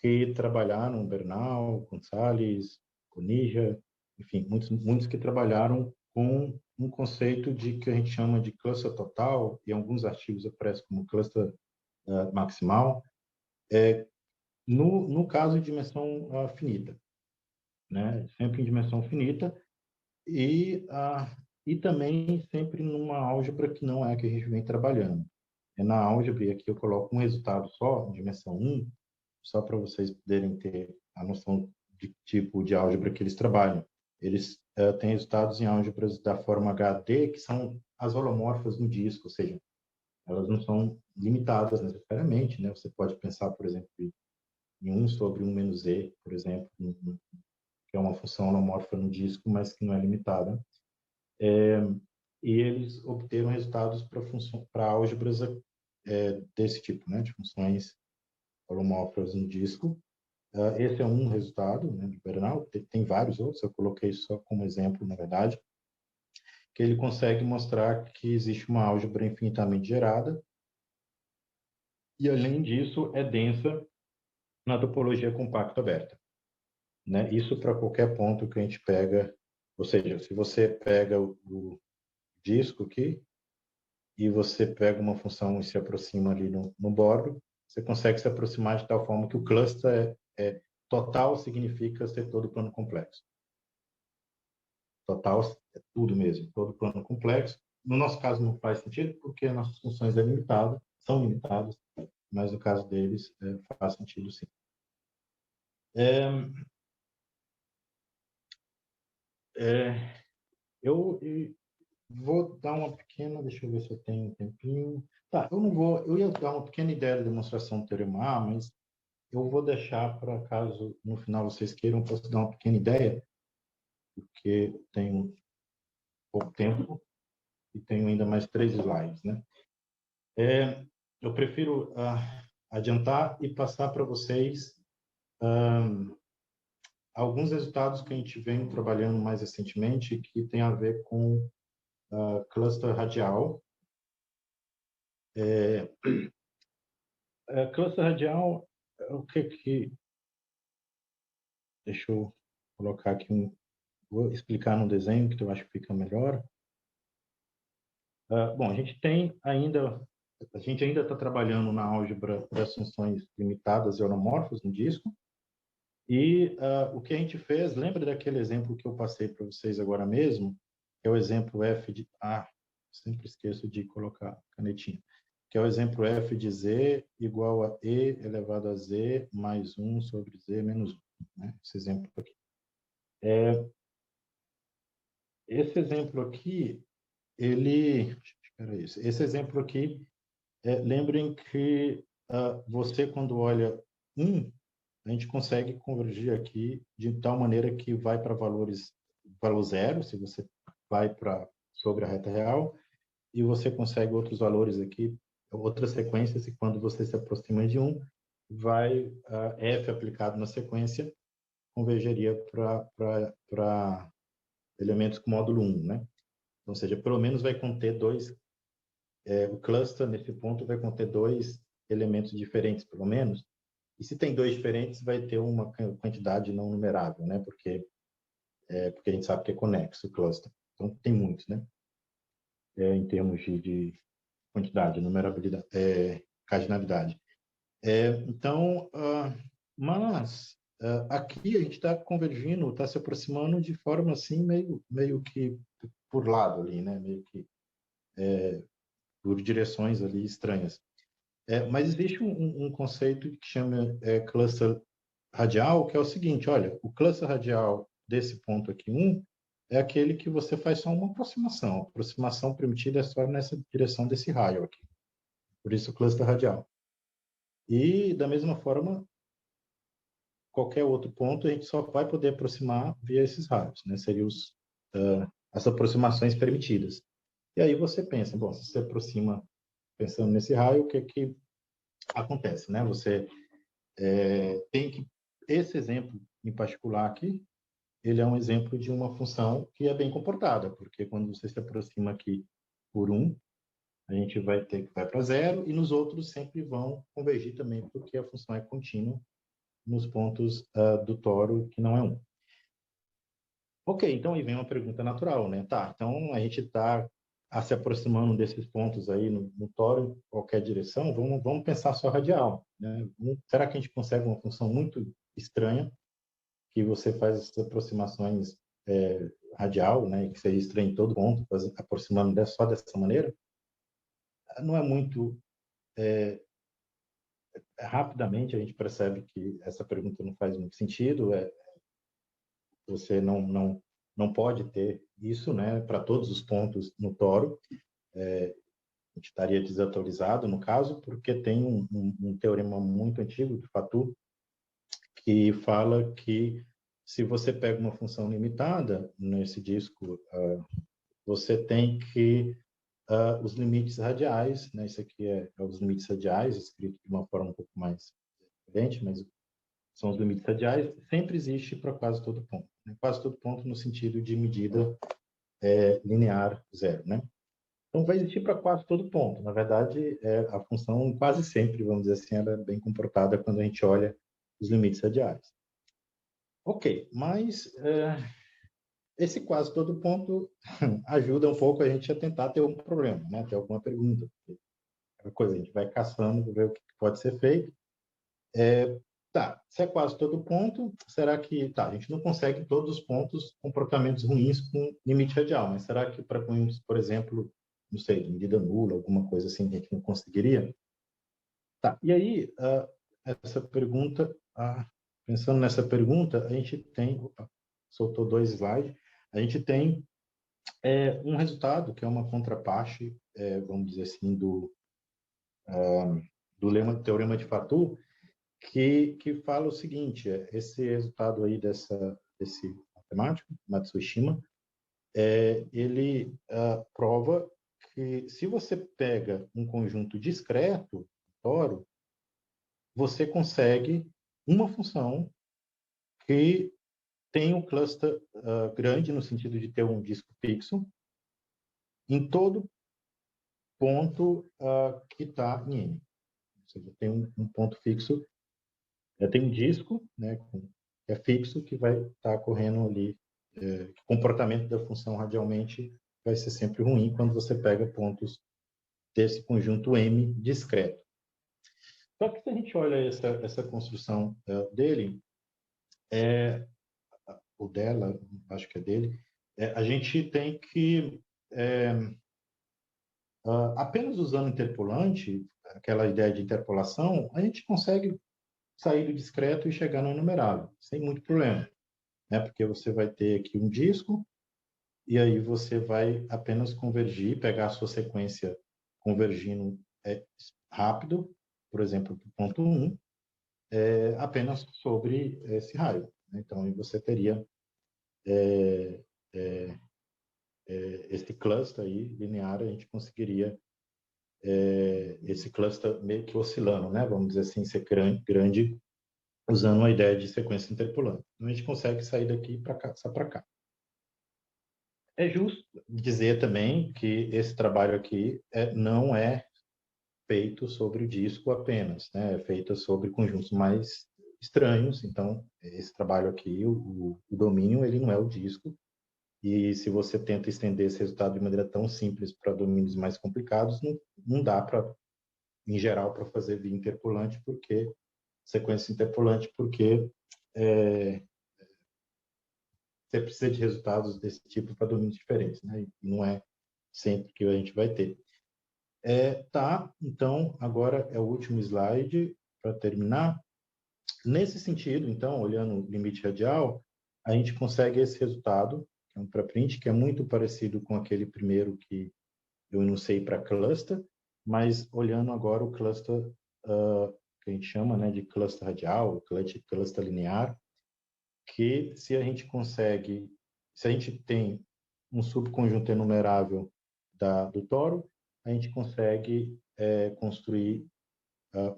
que trabalharam, Bernal, Gonçalves, Conija, enfim, muitos que trabalharam com um conceito de que a gente chama de cluster total, e em alguns artigos aparece como cluster maximal, no caso de dimensão finita, né? Sempre em dimensão finita, e também sempre numa álgebra que não é a que a gente vem trabalhando. É na álgebra, e aqui eu coloco um resultado só, em dimensão 1, só para vocês poderem ter a noção de tipo de álgebra que eles trabalham. Eles têm resultados em álgebras da forma HD, que são as holomorfas no disco, ou seja, elas não são limitadas necessariamente, né? Você pode pensar, por exemplo, em 1 sobre 1 menos e, por exemplo, que é uma função holomorfa no disco, mas que não é limitada. E eles obteram resultados para álgebras desse tipo, né? De funções holomorfas no disco. Esse é um resultado, né, de Bernal, tem vários outros, eu coloquei só como exemplo, na verdade, que ele consegue mostrar que existe uma álgebra infinitamente gerada e, além disso, é densa na topologia compacta aberta, né? Isso para qualquer ponto que a gente pega, ou seja, se você pega o disco aqui e você pega uma função e se aproxima ali no bordo, você consegue se aproximar de tal forma que o cluster total significa ser todo plano complexo. Total é tudo mesmo, todo plano complexo. No nosso caso não faz sentido porque nossas funções são limitadas, mas no caso deles faz sentido sim. Eu vou dar uma pequena, deixa eu ver se eu tenho um tempinho. Tá, eu ia dar uma pequena ideia da demonstração do teorema A, mas eu vou deixar para caso no final vocês queiram, posso dar uma pequena ideia, porque tenho pouco tempo e tenho ainda mais 3 slides, né? Eu prefiro adiantar e passar para vocês alguns resultados que a gente vem trabalhando mais recentemente que tem a ver com cluster radial. Cluster radial, o que... Deixa eu colocar aqui vou explicar no desenho, que eu acho que fica melhor. Bom, a gente ainda está trabalhando na álgebra das funções limitadas e holomorfas no disco. E o que a gente fez, lembra daquele exemplo que eu passei para vocês agora mesmo? Que é o exemplo f de... sempre esqueço de colocar canetinha. Que é o exemplo f de z igual a e elevado a z mais 1 sobre z menos 1. Né? Esse exemplo aqui. Esse exemplo aqui, ele... Deixa eu era isso. Esse exemplo aqui, lembrem que você, quando olha a gente consegue convergir aqui de tal maneira que vai para valor zero, se você vai sobre a reta real, e você consegue outros valores aqui, outras sequências, e quando você se aproxima de vai f aplicado na sequência, convergeria para elementos com módulo 1, né? Ou seja, pelo menos vai conter o cluster, nesse ponto, vai conter dois elementos diferentes, pelo menos. E se tem dois diferentes, vai ter uma quantidade não numerável, né? Porque a gente sabe que é conexo o cluster. Então, tem muitos, né? Em termos de quantidade, numerabilidade, cardinalidade. Então, mas aqui a gente está convergindo, está se aproximando de forma assim, meio que por lado ali, né? Meio que por direções ali estranhas. Mas existe um conceito que chama cluster radial, que é o seguinte: olha, o cluster radial desse ponto aqui, é aquele que você faz só uma aproximação. A aproximação permitida é só nessa direção desse raio aqui. Por isso, cluster radial. E, da mesma forma, qualquer outro ponto, a gente só vai poder aproximar via esses raios, né? Seriam as aproximações permitidas. E aí você pensa, bom, se você aproxima pensando nesse raio, o que acontece, né? Você tem que... Esse exemplo, em particular aqui, ele é um exemplo de uma função que é bem comportada, porque quando você se aproxima aqui por a gente vai ter que vai para zero, e nos outros sempre vão convergir também, porque a função é contínua nos pontos do toro, que não é 1. Ok, então aí vem uma pergunta natural, né? Tá, então a gente está se aproximando desses pontos aí no toro, em qualquer direção, vamos pensar só radial, né? Será que a gente consegue uma função muito estranha, que você faz essas aproximações radial, né, que seria estranho em todo ponto, aproximando só dessa maneira? Não é muito... rapidamente a gente percebe que essa pergunta não faz muito sentido, você não pode ter isso, né, para todos os pontos no toro, a gente estaria desatualizado no caso, porque tem um teorema muito antigo de Fatou que fala que se você pega uma função limitada nesse disco, você tem que os limites radiais, né? Isso aqui é os limites radiais, escrito de uma forma um pouco mais diferente, mas são os limites radiais, sempre existe para quase todo ponto, né? Quase todo ponto no sentido de medida linear zero, né? Então, vai existir para quase todo ponto. Na verdade, a função quase sempre, vamos dizer assim, ela é bem comportada quando a gente olha os limites radiais. Ok, mas esse quase todo ponto ajuda um pouco a gente a tentar ter um problema, né? Ter alguma pergunta. Aquela coisa, a gente vai caçando para ver o que pode ser feito. Tá, se é quase todo ponto, será que... Tá, a gente não consegue em todos os pontos comportamentos ruins com limite radial, mas será que para pontos, por exemplo, não sei, medida nula, alguma coisa assim, a gente não conseguiria? Tá, e aí, essa pergunta, pensando nessa pergunta, a gente tem... Opa, soltou 2 slides. A gente tem um resultado que é uma contraparte, vamos dizer assim, do teorema de Fatou, que fala o seguinte: esse resultado aí desse matemático, Matsushima, ele prova que se você pega um conjunto discreto, toro, você consegue uma função que tem um cluster grande, no sentido de ter um disco fixo, em todo ponto que está em N. Ou seja, tem um ponto fixo, tem um disco, né, que é fixo, que vai estar correndo ali. O comportamento da função radialmente vai ser sempre ruim quando você pega pontos desse conjunto M discreto. Só que se a gente olha essa construção dele, ou dela, acho que é dele, a gente tem que, apenas usando interpolante, aquela ideia de interpolação, a gente consegue sair do discreto e chegar no enumerável, sem muito problema, né? Porque você vai ter aqui um disco, e aí você vai apenas convergir, pegar a sua sequência convergindo rápido, por exemplo, para o ponto 1, apenas sobre esse raio. Então, aí você teria esse cluster aí linear, a gente conseguiria esse cluster meio que oscilando, né? Vamos dizer assim, ser grande usando uma ideia de sequência interpolante. Então, a gente consegue sair daqui para cá, só para cá. É justo dizer também que esse trabalho aqui não é feito sobre o disco apenas, né? É feito sobre conjuntos mais estranhos. Então, esse trabalho aqui, o domínio, ele não é o disco. E se você tenta estender esse resultado de maneira tão simples para domínios mais complicados, não dá para, em geral, para fazer via interpolante, porque sequência interpolante, porque é, você precisa de resultados desse tipo para domínios diferentes, né? E não é sempre que a gente vai ter. Tá, então, agora é o último slide para terminar. Nesse sentido, então, olhando o limite radial, a gente consegue esse resultado, que é um pré-print, que é muito parecido com aquele primeiro que eu enunciei para cluster, mas olhando agora o cluster que a gente chama, né, de cluster radial, cluster linear, que se a gente consegue, se a gente tem um subconjunto enumerável do toro, a gente consegue construir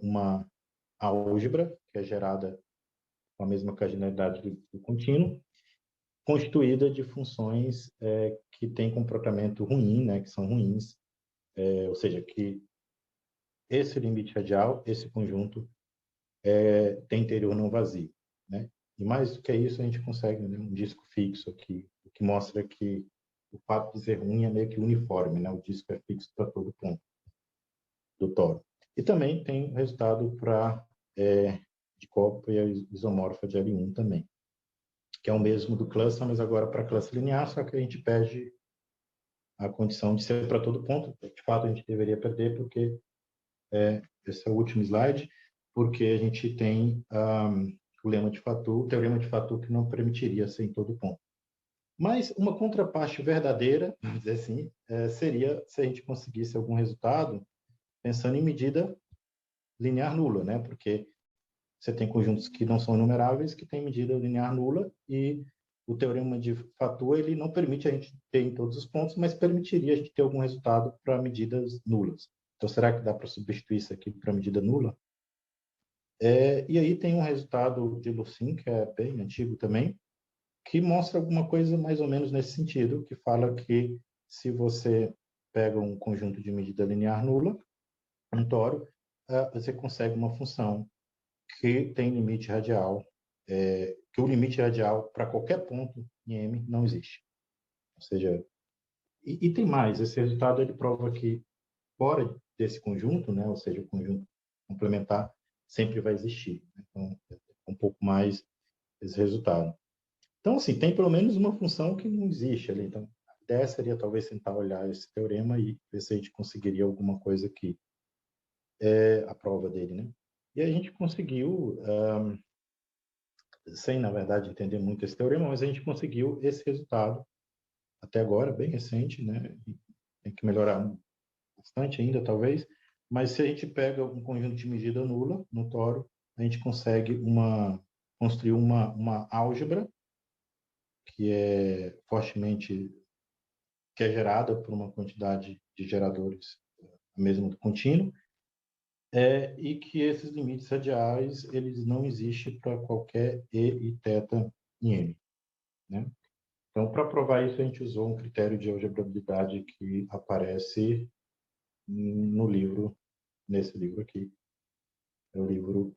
uma álgebra, que é gerada com a mesma cardinalidade do contínuo, constituída de funções que têm comportamento ruim, né, que são ruins, ou seja, que esse limite radial, esse conjunto, tem interior não vazio, né? E mais do que isso, a gente consegue, né, um disco fixo aqui, o que mostra que o fato de ser ruim é meio que uniforme, né? O disco é fixo para todo ponto do toro. E também tem o resultado para de cópia isomorfa de L1 também, que é o mesmo do cluster, mas agora para classe linear, só que a gente perde a condição de ser para todo ponto. De fato, a gente deveria perder, porque esse é o último slide, porque a gente tem o lema de Fatou, o teorema de Fatou, que não permitiria ser em todo ponto. Mas uma contraparte verdadeira, vamos dizer assim, seria se a gente conseguisse algum resultado pensando em medida linear nula, né? Porque você tem conjuntos que não são enumeráveis, que têm medida linear nula, e o teorema de Fatou ele não permite a gente ter em todos os pontos, mas permitiria a gente ter algum resultado para medidas nulas. Então, será que dá para substituir isso aqui para medida nula? E aí tem um resultado de Lucin, que é bem antigo também, que mostra alguma coisa mais ou menos nesse sentido, que fala que se você pega um conjunto de medida linear nula, um tório, você consegue uma função que tem limite radial, que o limite radial para qualquer ponto em M não existe. Ou seja, e tem mais, esse resultado ele prova que fora desse conjunto, né, ou seja, o conjunto complementar sempre vai existir. Então, é um pouco mais esse resultado. Então, assim, tem pelo menos uma função que não existe ali. Então, a ideia seria talvez tentar olhar esse teorema e ver se a gente conseguiria alguma coisa que a prova dele, né? E a gente conseguiu, sem, na verdade, entender muito esse teorema, mas a gente conseguiu esse resultado até agora, bem recente, né? E tem que melhorar bastante ainda, talvez, mas se a gente pega um conjunto de medida nula no toro, a gente consegue construir uma álgebra que é fortemente, que é gerada por uma quantidade de geradores mesmo do contínuo, e que esses limites radiais eles não existem para qualquer e θ em M, né? Então, para provar isso, a gente usou um critério de algebrabilidade que aparece no livro, nesse livro aqui, é o livro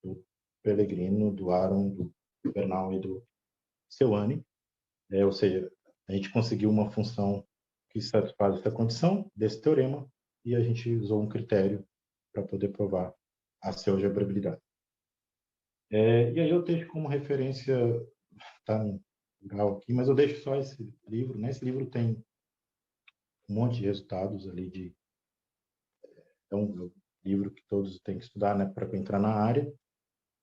do Pellegrino, do Aaron, do Bernal e do Seoane. Ou seja, a gente conseguiu uma função que satisfaz essa condição desse teorema e a gente usou um critério para poder provar a sua algebrabilidade. E aí eu deixo como referência, está no plural aqui, mas eu deixo só esse livro, né? Esse livro tem um monte de resultados ali é um livro que todos têm que estudar, né, para entrar na área.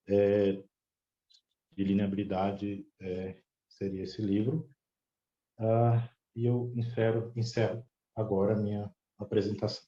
De lineabilidade seria esse livro. E eu encerro agora a minha apresentação.